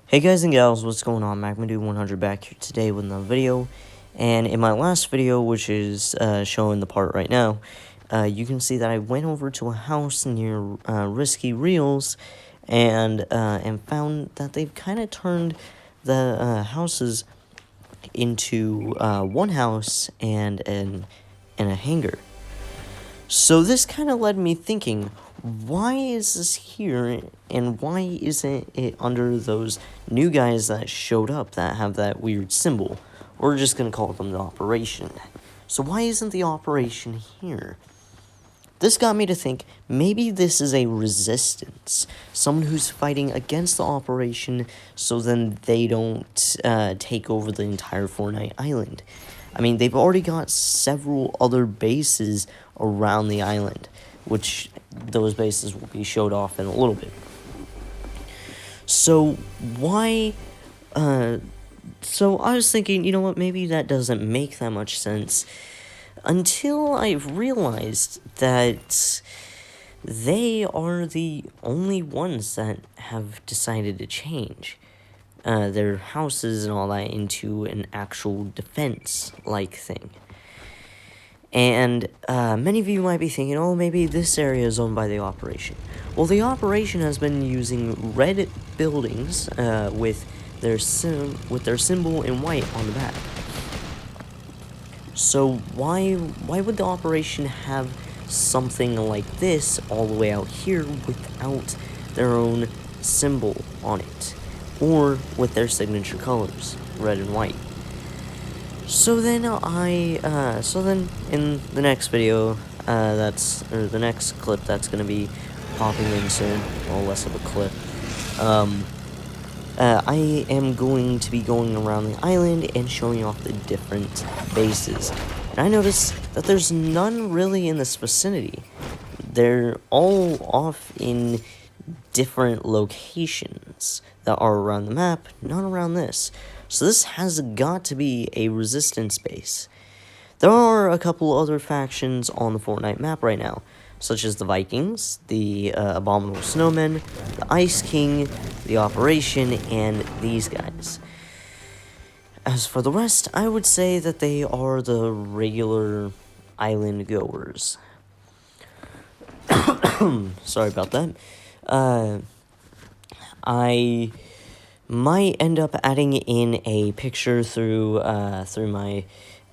Hey guys and gals, what's going on? MacMadu100 back here today with another video. And in my last video, which is showing the part right now, you can see that I went over to a house near Risky Reels and found that they've kind of turned the houses into one house and a hangar. So this kind of led me thinking, why is this here, and why isn't it under those new guys that showed up that have that weird symbol? We're just going to call them the Operation. So why isn't the Operation here? This got me to think, maybe this is a resistance. Someone who's fighting against the Operation so then they don't take over the entire Fortnite island. I mean, they've already got several other bases around the island, which those bases will be showed off in a little bit. So why, so I was thinking, you know what, maybe that doesn't make that much sense, until I realized that they are the only ones that have decided to change their houses and all that into an actual defense-like thing. And many of you might be thinking, oh, maybe this area is owned by the Operation. Well, the Operation has been using red buildings with their symbol in white on the back. So why would the Operation have something like this all the way out here without their own symbol on it, or with their signature colors, red and white? So then in the next video, the next clip that's gonna be popping in soon, well, less of a clip, I am going to be going around the island and showing off the different bases. And I noticed that there's none really in this vicinity. They're all off in different locations that are around the map, not around this. So this has got to be a resistance base. There are a couple other factions on the Fortnite map right now, such as the Vikings, the Abominable Snowmen, the Ice King, the Operation, and these guys. As for the rest, I would say that they are the regular island goers. Sorry about that. I might end up adding in a picture through my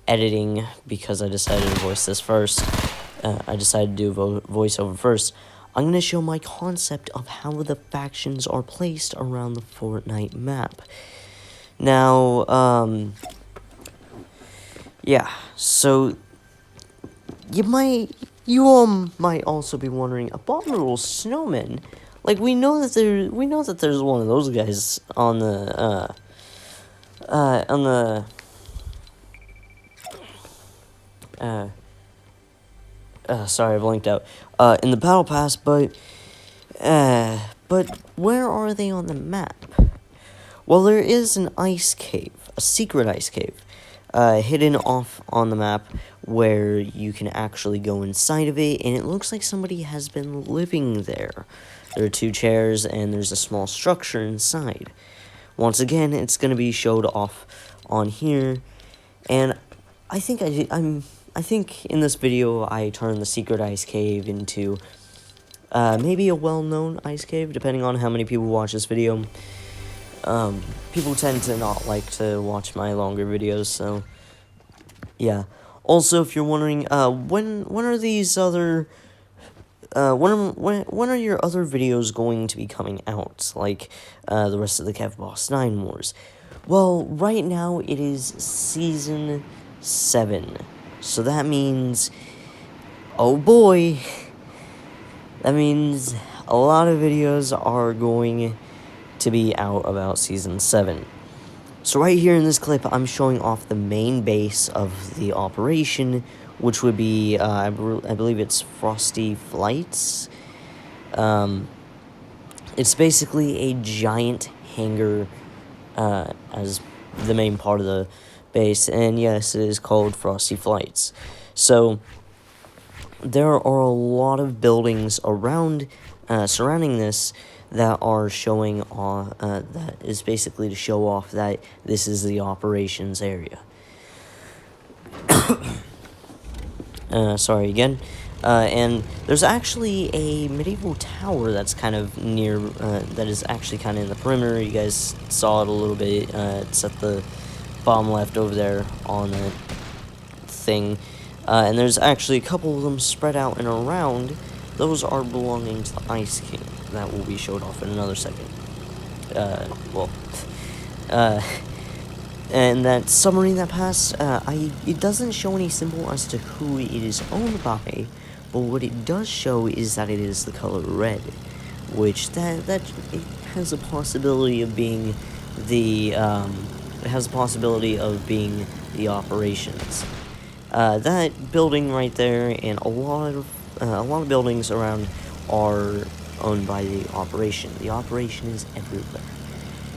editing, because I decided to voice this first. I decided to do voiceover first. I'm going to show my concept of how the factions are placed around the Fortnite map. Now, yeah, so you all might also be wondering, Abominable Snowmen? Like, we know that there's one of those guys on the sorry, I blinked out. In the battle pass, but where are they on the map? Well, there is an ice cave, a secret ice cave, hidden off on the map, where you can actually go inside of it, and it looks like somebody has been living there. There are 2 chairs, and there's a small structure inside. Once again, it's going to be showed off on here, and I think in this video I turned the secret ice cave into maybe a well-known ice cave, depending on how many people watch this video. People tend to not like to watch my longer videos, so yeah. Also, if you're wondering, when are these other when are your other videos going to be coming out, like the rest of the Kev Boss 9 Wars? Well, right now it is Season 7, so that means, oh boy, that means a lot of videos are going to be out about Season 7. So right here in this clip, I'm showing off the main base of the Operation, which would be, I believe it's Frosty Flights. It's basically a giant hangar as the main part of the base, and yes, it is called Frosty Flights. So there are a lot of buildings around surrounding this that are showing off, that is basically to show off that this is the operations area. Sorry again. And there's actually a medieval tower that's kind of near, that is actually kind of in the perimeter. You guys saw it a little bit. It's at the bottom left over there on the thing. And there's actually a couple of them spread out and around. Those are belonging to the Ice King. That will be showed off in another second. And that submarine that passed, it doesn't show any symbol as to who it is owned by, but what it does show is that it is the color red, which that it has a possibility of being the operations. That building right there and a lot of buildings around are owned by the operation. The operation is everywhere.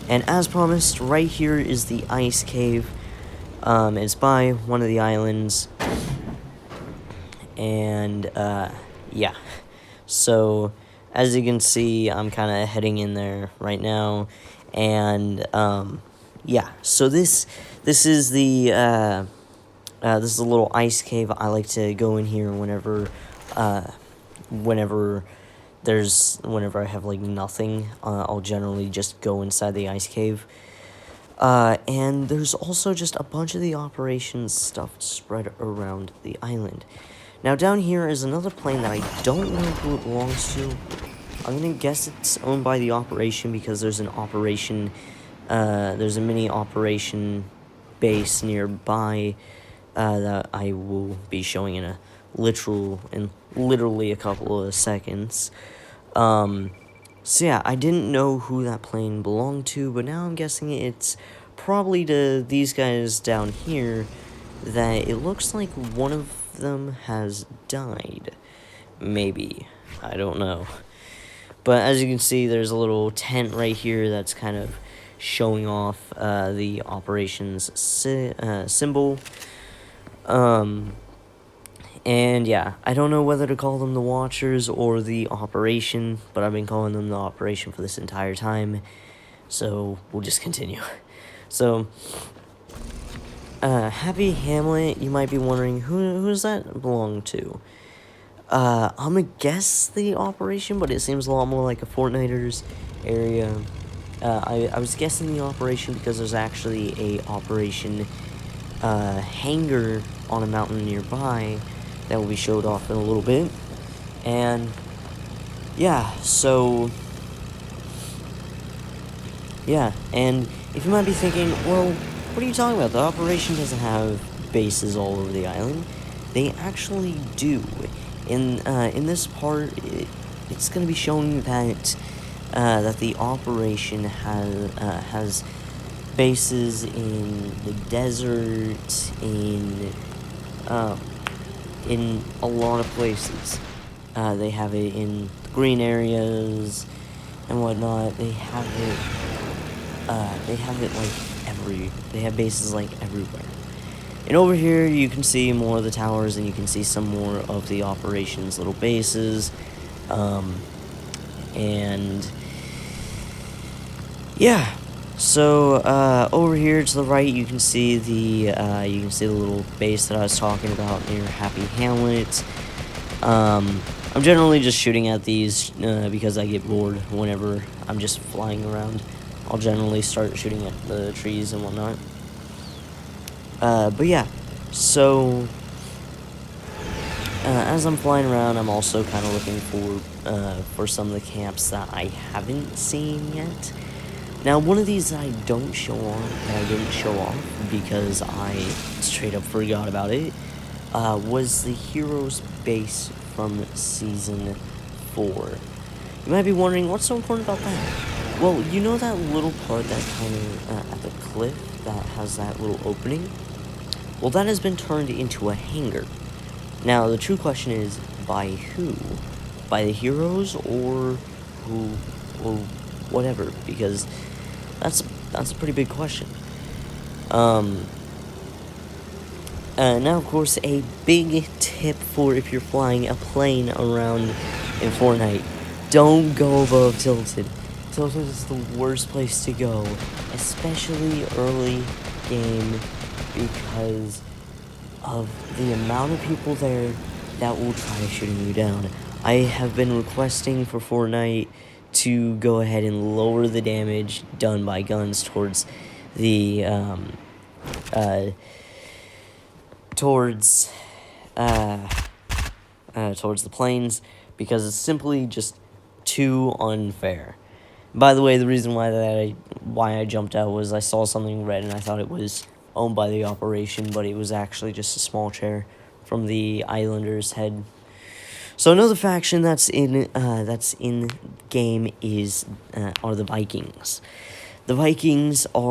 And as promised, right here is the ice cave. It's by one of the islands. And, yeah. So, as you can see, I'm kind of heading in there right now. And, yeah. So this is the, this is a little ice cave. I like to go in here whenever I have, like, nothing, I'll generally just go inside the ice cave. And there's also just a bunch of the operations stuff spread around the island. Now, down here is another plane that I don't know who it belongs to. I'm gonna guess it's owned by the operation because there's an operation, there's a mini operation base nearby, that I will be showing in literally a couple of seconds. So yeah, I didn't know who that plane belonged to, but now I'm guessing it's probably to these guys down here that it looks like one of them has died. Maybe. I don't know. But as you can see, there's a little tent right here that's kind of showing off the operations symbol. And yeah, I don't know whether to call them the Watchers or the Operation, but I've been calling them the Operation for this entire time, so we'll just continue. So, Happy Hamlet, you might be wondering, who does that belong to? I'm gonna guess the Operation, but it seems a lot more like a Fortniters area. I was guessing the Operation because there's actually a Operation hangar on a mountain nearby that will be showed off in a little bit. And yeah, so yeah, and if you might be thinking, well, what are you talking about? The operation doesn't have bases all over the island. They actually do. In this part, it's going to be showing that that the operation has bases in the desert, in a lot of places. They have it in green areas and whatnot. They have it like they have bases like everywhere. And over here you can see more of the towers, and you can see some more of the operations little bases. And yeah. So over here to the right, you can see the little base that I was talking about near Happy Hamlet. I'm generally just shooting at these because I get bored whenever I'm just flying around. I'll generally start shooting at the trees and whatnot. But yeah, so as I'm flying around, I'm also kind of looking for some of the camps that I haven't seen yet. Now, one of these that I didn't show off because I straight up forgot about it, was the Heroes base from Season 4. You might be wondering, what's so important about that? Well, you know that little part that kind of, at the cliff, that has that little opening? Well, that has been turned into a hangar. Now, the true question is, by who? By the Heroes, or who, or whatever, because that's a pretty big question. Now, of course, a big tip for if you're flying a plane around in Fortnite: don't go above tilted. Tilted is the worst place to go, especially early game, because of the amount of people there that will try shooting you down. I have been requesting for Fortnite to go ahead and lower the damage done by guns towards the towards the planes, because it's simply just too unfair. By the way, the reason why I jumped out was I saw something red and I thought it was owned by the operation, but it was actually just a small chair from the Islanders' head. So another faction that's in game is are the Vikings. The Vikings they've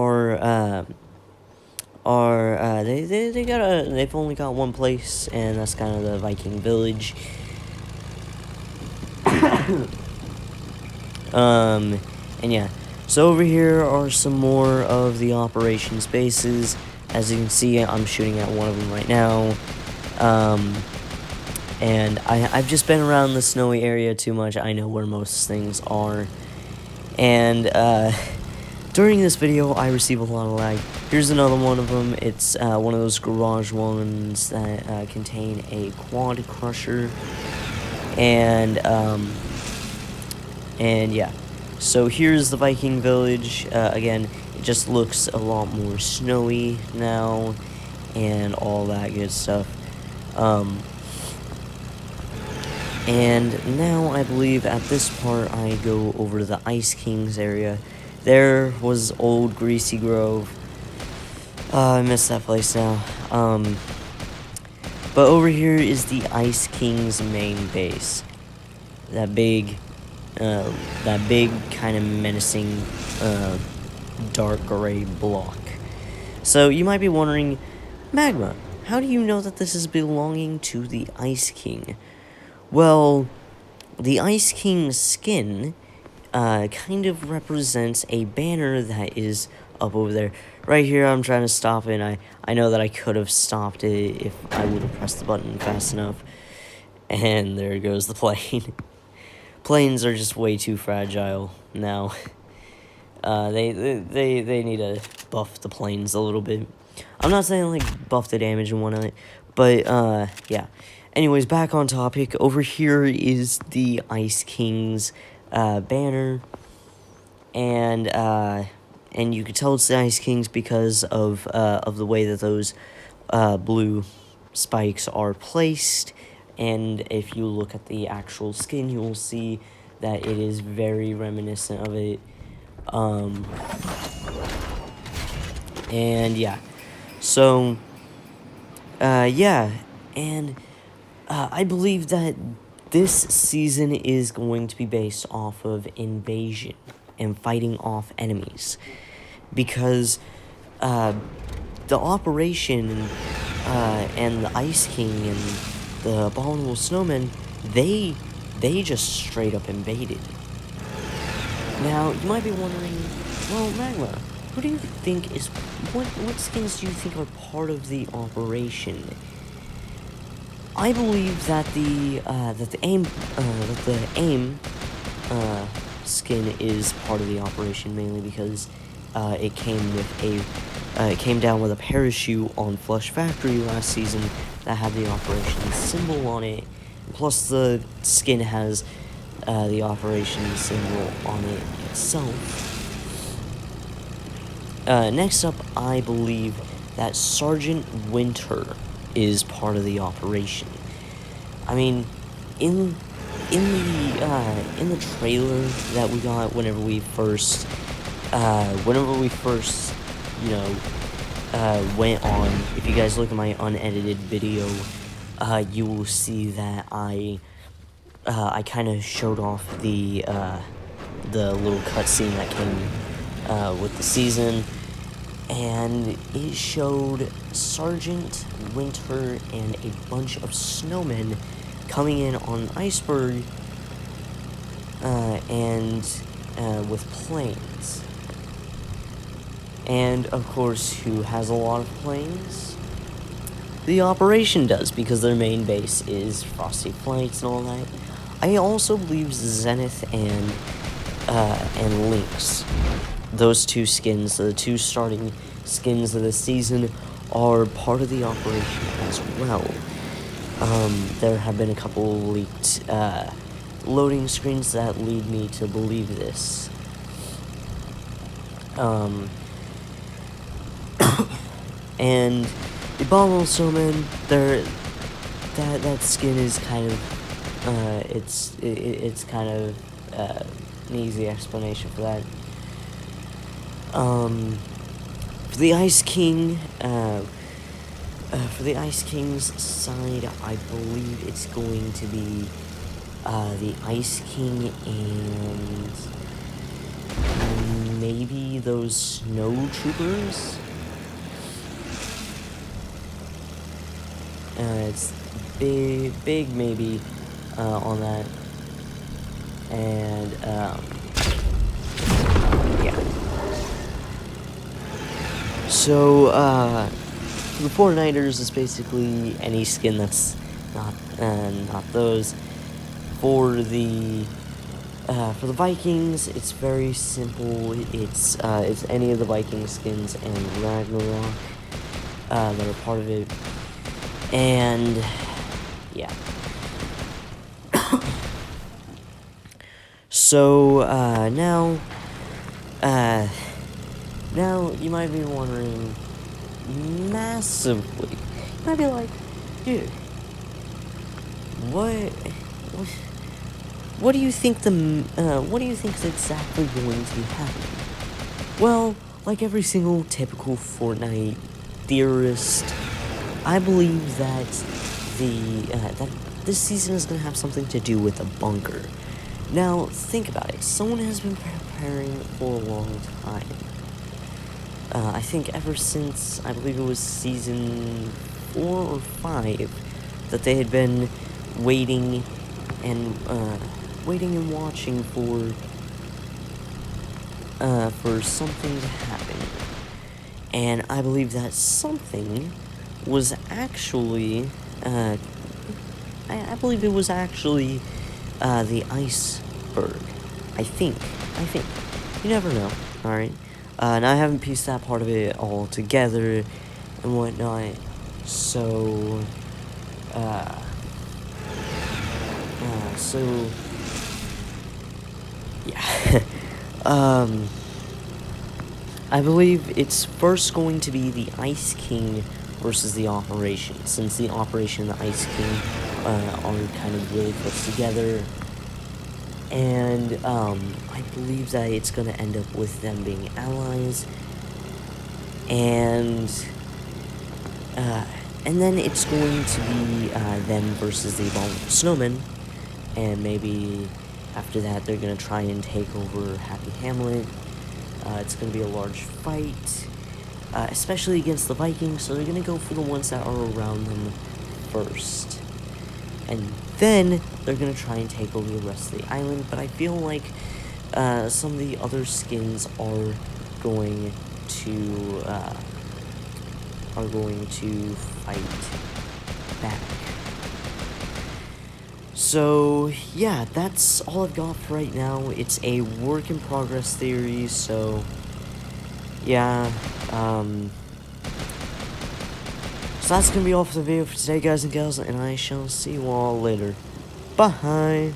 only got one place, and that's kind of the Viking village. And yeah, so over here are some more of the operations bases. As you can see, I'm shooting at one of them right now. And I've just been around the snowy area too much. I know where most things are. And during this video, I receive a lot of lag. Here's another one of them. It's one of those garage ones that contain a quad crusher. And yeah. So here's the Viking village. Again, it just looks a lot more snowy now, and all that good stuff. And now I believe at this part I go over to the Ice Kings area. There was old Greasy Grove. I miss that place now. But over here is the Ice Kings main base. That big kind of menacing, dark gray block. So you might be wondering, Magma, how do you know that this is belonging to the Ice King? Well, the Ice King's skin kind of represents a banner that is up over there. Right here, I'm trying to stop it, and I know that I could have stopped it if I would have pressed the button fast enough. And there goes the plane. Planes are just way too fragile now. They need to buff the planes a little bit. I'm not saying like buff the damage and whatnot, but yeah. Anyways, back on topic. Over here is the Ice King's banner, and you can tell it's the Ice Kings because of the way that those blue spikes are placed. And if you look at the actual skin, you will see that it is very reminiscent of it. And yeah, so yeah, and I believe that this season is going to be based off of invasion and fighting off enemies, because the operation and the Ice King and the Abominable Snowmen, they just straight up invaded. Now, you might be wondering, well, Magma, who do you think is, what skins do you think are part of the operation? I believe that the aim skin is part of the operation, mainly because it came down with a parachute on Flush Factory last season that had the operation symbol on it. Plus, the skin has the operation symbol on it itself. Next up, I believe that Sergeant Winter is part of the operation. I mean, in the trailer that we got whenever we first went on, if you guys look at my unedited video, you will see that I kind of showed off the little cutscene that came with the season, and it showed Sergeant Winter and a bunch of snowmen coming in on an iceberg, and with planes. And, of course, who has a lot of planes? The operation does, because their main base is Frosty Flights and all that. I also believe Zenith and and Lynx. Those two skins, the two starting skins of the season, are part of the operation as well. There have been a couple leaked loading screens that lead me to believe this. And the Abominable Snowman, that skin is kind of, it's kind of an easy explanation for that. For the Ice King, for the Ice King's side, I believe it's going to be the Ice King and maybe those Snow Troopers. It's big maybe on that, and yeah. So for the Fortniters, it's basically any skin that's not those. For the Vikings, it's very simple. It's any of the Viking skins and Ragnarok that are part of it. And yeah. So now you might be wondering massively. You might be like, dude, what do you think what do you think is exactly going to be happening? Well, like every single typical Fortnite theorist, I believe that that this season is going to have something to do with a bunker. Now, think about it. Someone has been preparing for a long time. I think ever since, I believe it was season 4 or 5, that they had been waiting and watching for something to happen. And I believe that something was actually, I believe it was actually, the iceberg. I think. You never know, alright? And I haven't pieced that part of it all together and whatnot, so, yeah. I believe it's first going to be the Ice King versus the Operation, since the Operation and the Ice King are kind of really close together. And I believe that it's going to end up with them being allies. And then it's going to be them versus the Abominable Snowman. And maybe after that they're going to try and take over Happy Hamlet. It's going to be a large fight, especially against the Vikings, so they're going to go for the ones that are around them first. And then they're going to try and take over the rest of the island, but I feel like some of the other skins are going to fight back. So, yeah, that's all I've got for right now. It's a work in progress theory, so, yeah, so that's gonna be all for the video for today, guys and gals, and I shall see you all later. Bye!